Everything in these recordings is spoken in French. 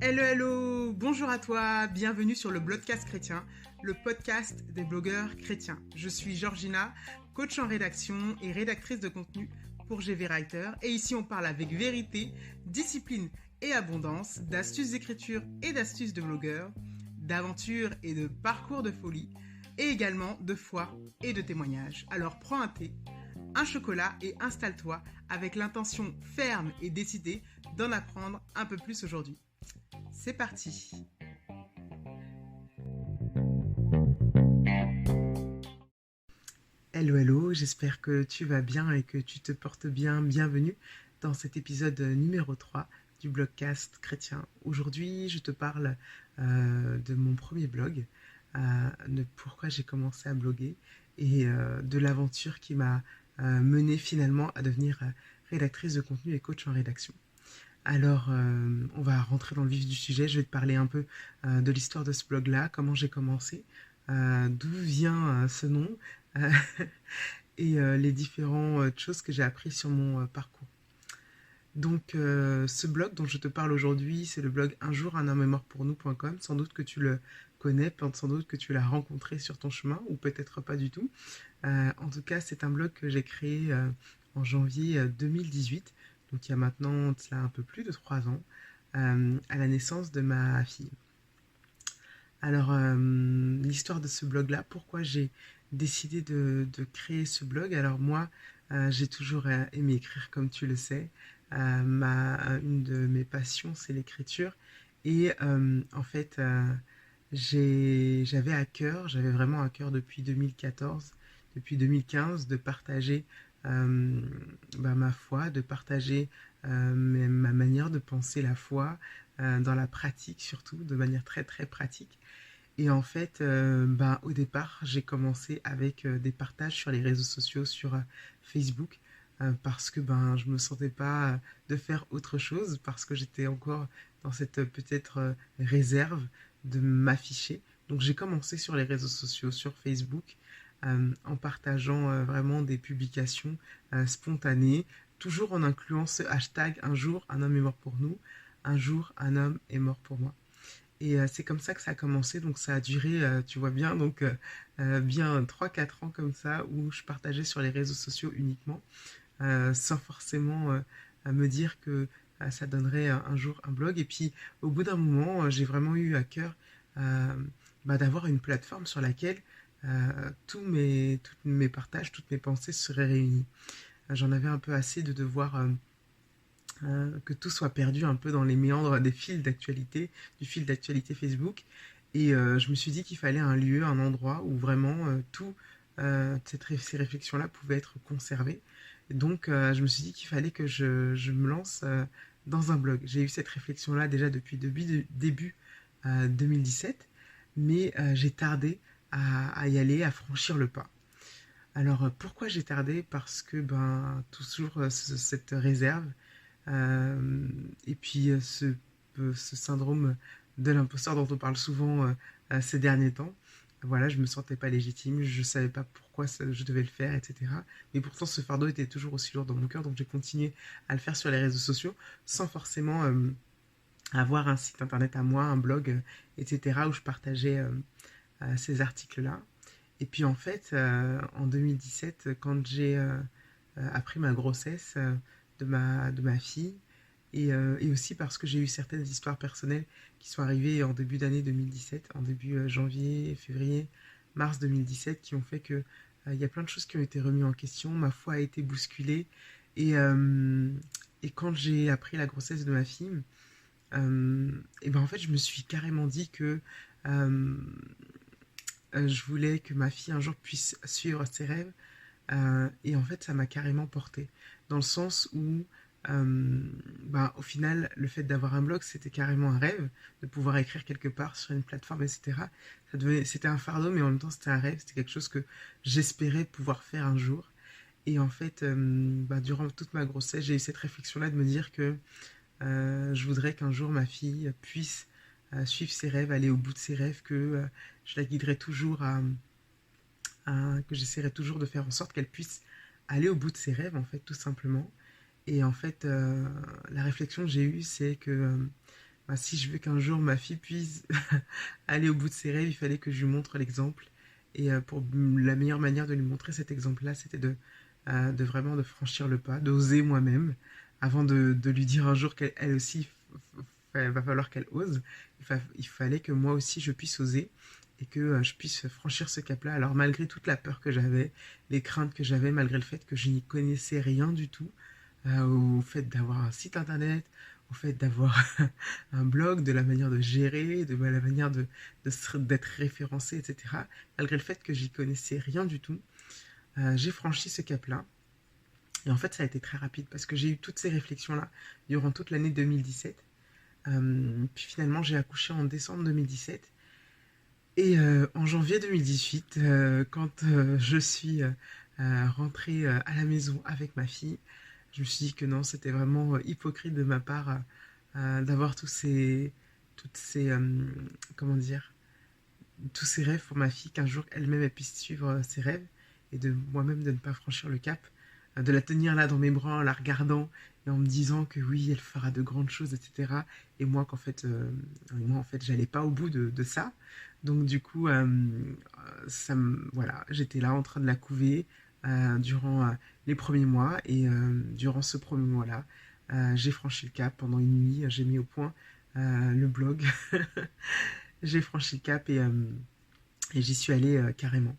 Hello, hello, bonjour à toi, bienvenue sur le Blogcast chrétien, le podcast des blogueurs chrétiens. Je suis Georgina, coach en rédaction et rédactrice de contenu pour GV Writer. Et ici, on parle avec vérité, discipline et abondance, d'astuces d'écriture et d'astuces de blogueurs, d'aventures et de parcours de folie, et également de foi et de témoignages. Alors prends un thé, un chocolat et installe-toi avec l'intention ferme et décidée d'en apprendre un peu plus aujourd'hui. C'est parti. Hello, hello, j'espère que tu vas bien et que tu te portes bien. Bienvenue dans cet épisode numéro 3 du Blogcast chrétien. Aujourd'hui, je te parle de mon premier blog, de pourquoi j'ai commencé à bloguer et de l'aventure qui m'a menée finalement à devenir rédactrice de contenu et coach en rédaction. Alors, on va rentrer dans le vif du sujet. Je vais te parler un peu de l'histoire de ce blog-là, comment j'ai commencé, d'où vient ce nom et les différentes choses que j'ai apprises sur mon parcours. Donc, ce blog dont je te parle aujourd'hui, c'est le blog unjour-un-homme-est-mort-pour-nous.com. Sans doute que tu le connais, sans doute que tu l'as rencontré sur ton chemin, ou peut-être pas du tout. En tout cas, c'est un blog que j'ai créé en janvier 2018, donc il y a maintenant cela un peu plus de 3 ans, à la naissance de ma fille. Alors, l'histoire de ce blog-là, pourquoi j'ai décidé de créer ce blog? Alors moi, j'ai toujours aimé écrire, comme tu le sais. Une de mes passions, c'est l'écriture. Et en fait, j'avais vraiment à cœur depuis 2014, depuis 2015, de partager ma foi, de partager ma manière de penser la foi, dans la pratique surtout, de manière très très pratique. Et en fait, au départ, j'ai commencé avec des partages sur les réseaux sociaux, sur Facebook, parce que je me sentais pas de faire autre chose, parce que j'étais encore dans cette peut-être réserve de m'afficher. Donc j'ai commencé sur les réseaux sociaux, sur Facebook, en partageant vraiment des publications spontanées, toujours en incluant ce hashtag un jour un homme est mort pour nous, un jour un homme est mort pour moi. Et c'est comme ça que ça a commencé, donc ça a duré, tu vois bien, donc bien 3-4 ans comme ça, où je partageais sur les réseaux sociaux uniquement, sans forcément me dire que ça donnerait un jour un blog. Et puis au bout d'un moment, j'ai vraiment eu à cœur euh, d'avoir une plateforme sur laquelle tous mes partages, toutes mes pensées seraient réunies. J'en avais un peu assez de devoir que tout soit perdu un peu dans les méandres des fils d'actualité, du fil d'actualité Facebook. Et je me suis dit qu'il fallait un lieu, un endroit où vraiment ces réflexions-là pouvaient être conservées. Et donc je me suis dit qu'il fallait que je me lance dans un blog. J'ai eu cette réflexion-là déjà depuis début 2017, mais j'ai tardé à y aller, à franchir le pas. Alors pourquoi j'ai tardé? Parce que toujours cette réserve, et puis ce syndrome de l'imposteur dont on parle souvent ces derniers temps. Voilà, je me sentais pas légitime, je savais pas pourquoi je devais le faire, etc. Mais pourtant, ce fardeau était toujours aussi lourd dans mon cœur, donc j'ai continué à le faire sur les réseaux sociaux, sans forcément avoir un site internet à moi, un blog, etc., où je partageais ces articles-là. Et puis en fait, en 2017, quand j'ai appris ma grossesse de ma fille, et aussi parce que j'ai eu certaines histoires personnelles qui sont arrivées en début d'année 2017, en début janvier, février, mars 2017, qui ont fait que il y a plein de choses qui ont été remises en question, ma foi a été bousculée, et, euh, et quand j'ai appris la grossesse de ma fille, et en fait je me suis carrément dit que euh, je voulais que ma fille un jour puisse suivre ses rêves, et en fait ça m'a carrément porté, dans le sens où au final, le fait d'avoir un blog, c'était carrément un rêve, de pouvoir écrire quelque part sur une plateforme, etc. C'était un fardeau, mais en même temps, c'était un rêve, c'était quelque chose que j'espérais pouvoir faire un jour. Et en fait, durant toute ma grossesse, j'ai eu cette réflexion-là de me dire que je voudrais qu'un jour ma fille puisse suivre ses rêves, aller au bout de ses rêves, que je la guiderai toujours que j'essaierai toujours de faire en sorte qu'elle puisse aller au bout de ses rêves, en fait, tout simplement. Et en fait, la réflexion que j'ai eue, c'est que bah, si je veux qu'un jour ma fille puisse aller au bout de ses rêves, il fallait que je lui montre l'exemple. Et pour la meilleure manière de lui montrer cet exemple-là, c'était de vraiment de franchir le pas, d'oser moi-même, avant de lui dire un jour qu'elle elle aussi, va falloir qu'elle ose. Il fallait que moi aussi je puisse oser et que je puisse franchir ce cap-là. Alors malgré toute la peur que j'avais, les craintes que j'avais, malgré le fait que je n'y connaissais rien du tout, au fait d'avoir un site internet, au fait d'avoir un blog, de la manière de gérer, de la manière d'être référencé, etc. Malgré le fait que j'y connaissais rien du tout, j'ai franchi ce cap-là. Et en fait, ça a été très rapide parce que j'ai eu toutes ces réflexions-là durant toute l'année 2017. Puis finalement, j'ai accouché en décembre 2017. Et en janvier 2018, quand je suis rentrée à la maison avec ma fille, je me suis dit que non, c'était vraiment hypocrite de ma part d'avoir toutes ces, comment dire, tous ces rêves pour ma fille, qu'un jour elle-même elle puisse suivre ses rêves et de moi-même de ne pas franchir le cap, de la tenir là dans mes bras en la regardant et en me disant que oui, elle fera de grandes choses, etc. Et moi en fait, j'allais pas au bout de ça. Donc du coup, voilà, j'étais là en train de la couver durant les premiers mois et durant ce premier mois-là, j'ai franchi le cap pendant une nuit, j'ai mis au point le blog, j'ai franchi le cap et j'y suis allée carrément.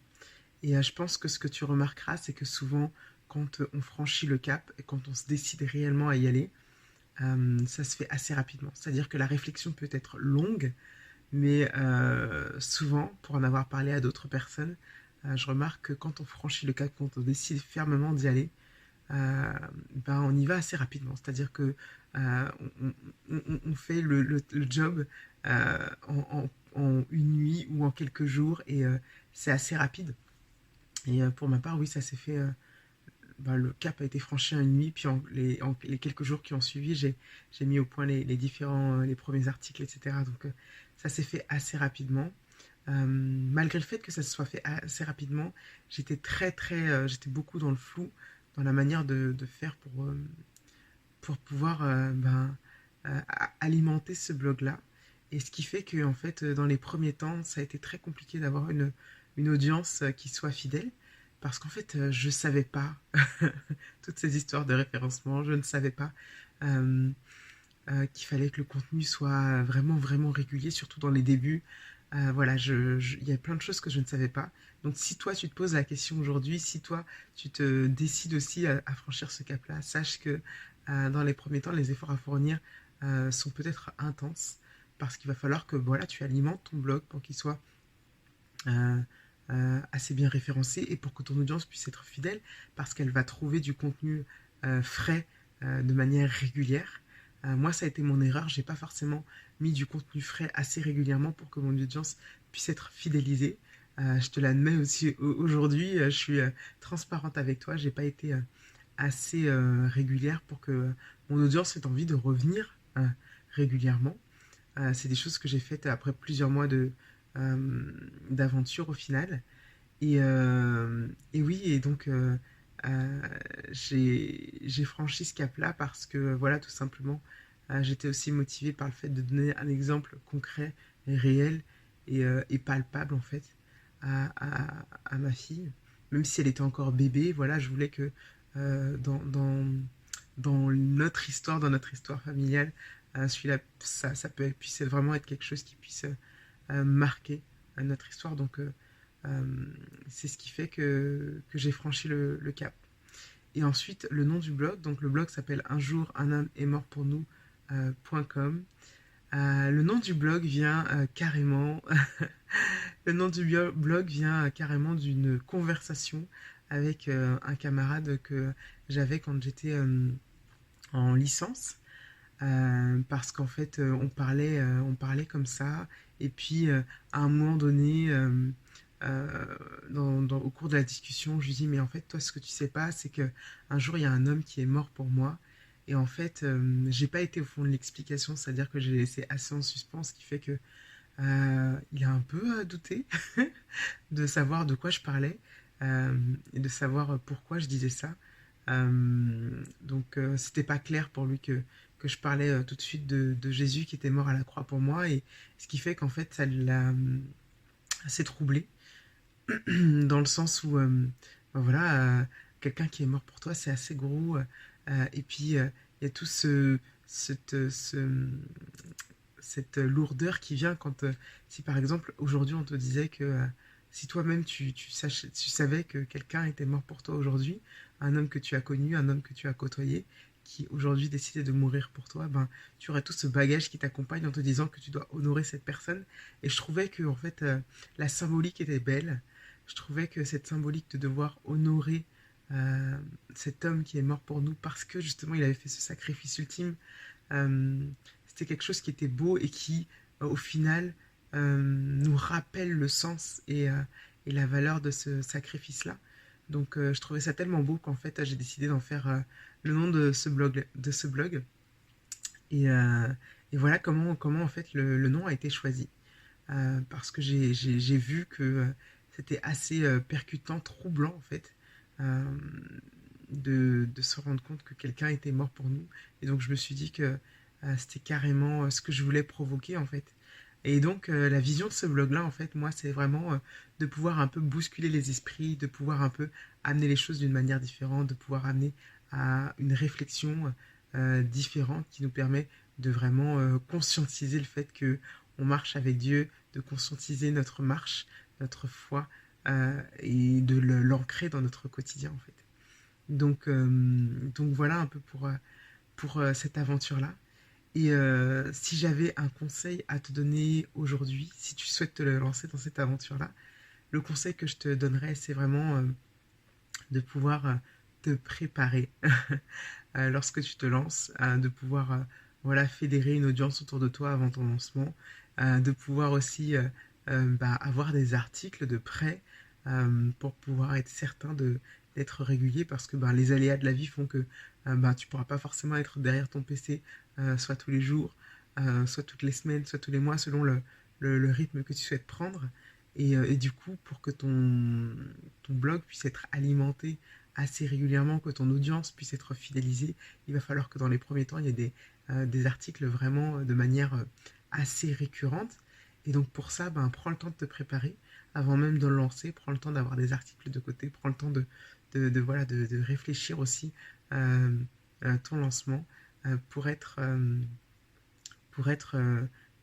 Et je pense que ce que tu remarqueras, c'est que souvent, quand on franchit le cap et quand on se décide réellement à y aller, ça se fait assez rapidement. C'est-à-dire que la réflexion peut être longue, mais souvent, pour en avoir parlé à d'autres personnes, je remarque que quand on franchit le cap, quand on décide fermement d'y aller, ben on y va assez rapidement. C'est-à-dire que on fait le job en une nuit ou en quelques jours et c'est assez rapide. Et pour ma part, oui, ça s'est fait. Ben, le cap a été franchi en une nuit, puis en les quelques jours qui ont suivi, j'ai mis au point les différents, les premiers articles, etc. Donc ça s'est fait assez rapidement. Malgré le fait que ça se soit fait assez rapidement, j'étais j'étais beaucoup dans le flou, dans la manière de faire pour pouvoir alimenter ce blog-là. Et ce qui fait que, en fait, dans les premiers temps, ça a été très compliqué d'avoir une audience qui soit fidèle. Parce qu'en fait, je ne savais pas toutes ces histoires de référencement, je ne savais pas qu'il fallait que le contenu soit vraiment, vraiment régulier, surtout dans les débuts. Voilà, il y a plein de choses que je ne savais pas. Donc si toi, tu te poses la question aujourd'hui, si toi, tu te décides aussi à franchir ce cap-là, sache que dans les premiers temps, les efforts à fournir sont peut-être intenses parce qu'il va falloir que voilà, tu alimentes ton blog pour qu'il soit euh, assez bien référencé et pour que ton audience puisse être fidèle parce qu'elle va trouver du contenu frais de manière régulière. Moi, ça a été mon erreur. J'ai pas forcément mis du contenu frais assez régulièrement pour que mon audience puisse être fidélisée. Je te l'admets aussi aujourd'hui. Je suis transparente avec toi. J'ai pas été assez régulière pour que mon audience ait envie de revenir régulièrement. C'est des choses que j'ai faites après plusieurs mois d'aventure au final. Et oui, et donc euh, j'ai franchi ce cap-là parce que, voilà, tout simplement, j'étais aussi motivée par le fait de donner un exemple concret et réel et palpable, en fait, à ma fille. Même si elle était encore bébé, voilà, je voulais que dans notre histoire familiale, puisse vraiment être quelque chose qui puisse marquer notre histoire. Donc, c'est ce qui fait que j'ai franchi le cap. Et ensuite, le nom du blog, donc le blog s'appelle Un jour un homme est mort pour nous.com. Le nom du blog vient carrément le nom du blog vient carrément d'une conversation avec un camarade que j'avais quand j'étais en licence. Parce qu'en fait, on parlait comme ça, et puis à un moment donné, au cours de la discussion, je lui dis, mais en fait, toi, ce que tu sais pas, c'est que un jour, il y a un homme qui est mort pour moi, et en fait, j'ai pas été au fond de l'explication, c'est-à-dire que j'ai laissé assez en suspens, ce qui fait que il a un peu douté de savoir de quoi je parlais et de savoir pourquoi je disais ça. C'était pas clair pour lui que je parlais tout de suite de Jésus qui était mort à la croix pour moi. Et ce qui fait qu'en fait, ça l'a assez troublé, dans le sens où, voilà, quelqu'un qui est mort pour toi, c'est assez gros. Et puis, il y a tout cette lourdeur qui vient quand, si par exemple, aujourd'hui, on te disait que si toi-même tu savais que quelqu'un était mort pour toi aujourd'hui, un homme que tu as connu, un homme que tu as côtoyé, qui aujourd'hui décidait de mourir pour toi, ben, tu aurais tout ce bagage qui t'accompagne en te disant que tu dois honorer cette personne. Et je trouvais que, en fait, la symbolique était belle. Je trouvais que cette symbolique de devoir honorer euh, cet homme qui est mort pour nous parce que justement il avait fait ce sacrifice ultime, euh, c'était quelque chose qui était beau et qui, au final, nous rappelle le sens et la valeur de ce sacrifice-là. Je trouvais ça tellement beau qu'en fait, j'ai décidé d'en faire le nom de ce blog. Et, euh, et voilà comment en fait le nom a été choisi. Parce que j'ai vu que c'était assez percutant, troublant en fait, euh, de se rendre compte que quelqu'un était mort pour nous. Et donc je me suis dit que c'était carrément ce que je voulais provoquer en fait. Et donc la vision de ce blog-là, en fait, moi, c'est vraiment de pouvoir un peu bousculer les esprits, de pouvoir un peu amener les choses d'une manière différente, de pouvoir amener à une réflexion différente qui nous permet de vraiment conscientiser le fait que on marche avec Dieu, de conscientiser notre marche, notre foi, et de l'ancrer dans notre quotidien en fait. Donc voilà un peu pour cette aventure-là. Et si j'avais un conseil à te donner aujourd'hui, si tu souhaites te lancer dans cette aventure-là, le conseil que je te donnerais, c'est vraiment de pouvoir te préparer lorsque tu te lances, de pouvoir voilà, fédérer une audience autour de toi avant ton lancement, de pouvoir aussi avoir des articles de prêt pour pouvoir être certain d'être régulier parce que les aléas de la vie font que tu ne pourras pas forcément être derrière ton PC soit tous les jours, soit toutes les semaines, soit tous les mois selon le rythme que tu souhaites prendre. Et du coup, pour que ton blog puisse être alimenté assez régulièrement, que ton audience puisse être fidélisée, il va falloir que dans les premiers temps, il y ait des articles vraiment de manière assez récurrente. Et donc pour ça, prends le temps de te préparer avant même de le lancer, prends le temps d'avoir des articles de côté, prends le temps voilà, de réfléchir aussi ton lancement pour être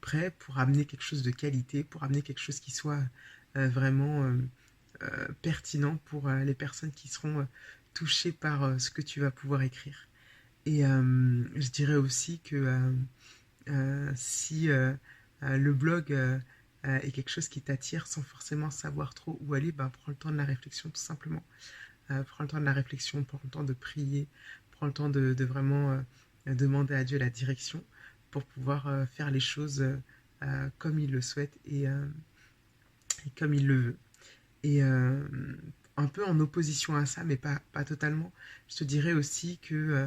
prêt, pour amener quelque chose de qualité, pour amener quelque chose qui soit vraiment pertinent pour les personnes qui seront touchées par ce que tu vas pouvoir écrire. Et je dirais aussi que si le blog est quelque chose qui t'attire sans forcément savoir trop où aller, prends le temps de la réflexion tout simplement. Prends le temps de la réflexion, prends le temps de prier, prends le temps de vraiment demander à Dieu la direction pour pouvoir faire les choses comme il le souhaite et comme il le veut. Et un peu en opposition à ça, mais pas totalement, je te dirais aussi que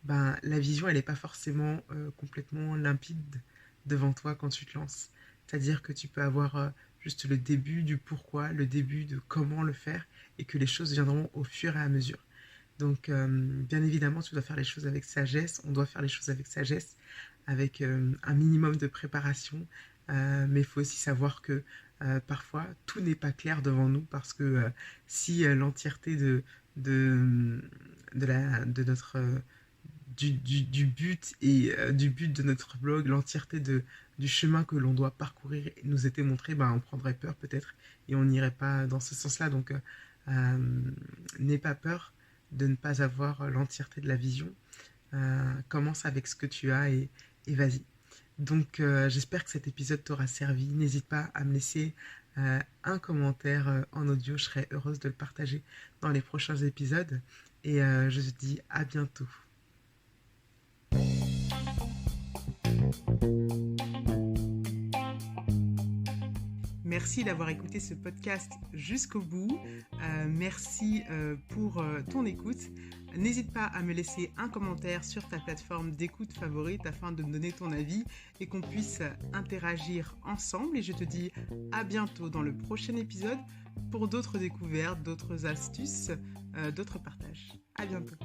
la vision, elle n'est pas forcément complètement limpide devant toi quand tu te lances. C'est-à-dire que tu peux avoir juste le début du pourquoi, le début de comment le faire, et que les choses viendront au fur et à mesure. Donc, bien évidemment, tu dois faire les choses avec sagesse, on doit faire les choses avec sagesse, avec un minimum de préparation, mais il faut aussi savoir que parfois, tout n'est pas clair devant nous, parce que si l'entièreté de, de notre du but et du but de notre blog, l'entièreté du chemin que l'on doit parcourir nous était montré, on prendrait peur peut-être et on n'irait pas dans ce sens-là. Donc, n'aie pas peur de ne pas avoir l'entièreté de la vision. Commence avec ce que tu as et vas-y. Donc, j'espère que cet épisode t'aura servi. N'hésite pas à me laisser un commentaire en audio. Je serai heureuse de le partager dans les prochains épisodes. Et je te dis à bientôt. Merci d'avoir écouté ce podcast jusqu'au bout. Merci pour ton écoute. N'hésite pas à me laisser un commentaire sur ta plateforme d'écoute favorite afin de me donner ton avis et qu'on puisse interagir ensemble. Et je te dis à bientôt dans le prochain épisode pour d'autres découvertes, d'autres astuces, d'autres partages. À bientôt.